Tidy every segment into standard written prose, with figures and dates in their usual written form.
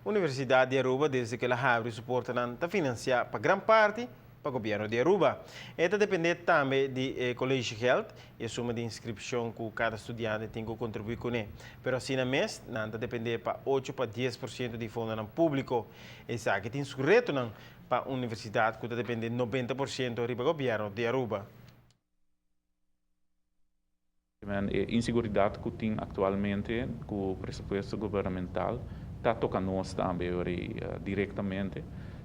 Universidade de Aruba desde que ela abre suporta a financiar para grande parte para o governo de Aruba. Esta depende também do Colégio Health e a soma de inscrição que cada estudante tem que contribuir com ele. Mas assim na mês, não depende para 8 para 10% de fundo no público. Essa que tem reto para a universidade que depende 90% do governo de Aruba. A insegurança que tem atualmente com o pressuposto governamental está tocando nós também diretamente.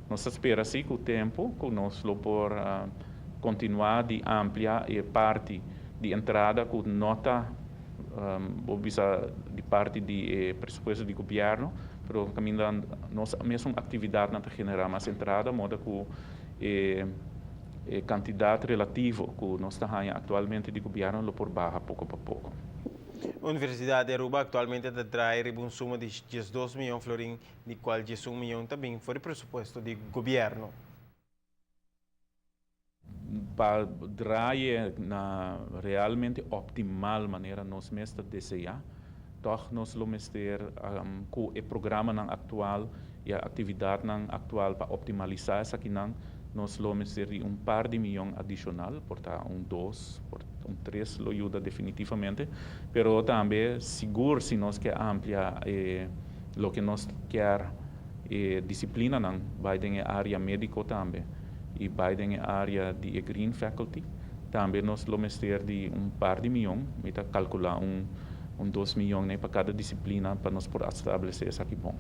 Nós esperamos que o tempo que nós por continuar de ampliar a parte de entrada que nota de parte de pressuposto do governo, mas caminhando nossa mesma atividade na generar mais entrada, modo que a quantidade relativa que nós temos atualmente de governo por barra pouco a pouco. A Universidade de Aruba atualmente traz uma suma de 12 milhões de florins, de qual 1 milhão também foi o pressuposto do governo. Para trazer na realmente optimal maneira nós mesmos desejar, toch nós vamos ter com o programa atual e a atividade atual para optimalizar essa aqui nós vamos ter par de milhões adicional, portanto 2, 3 lo ajuda definitivamente, pero também seguro se nós quer ampliar o que nós quer disciplina vai na área médica também e vai na área de green faculty, também nós vamos ter de par de milhões, calcular 2 milhões para cada disciplina para nós poder estabelecer isso aqui bom.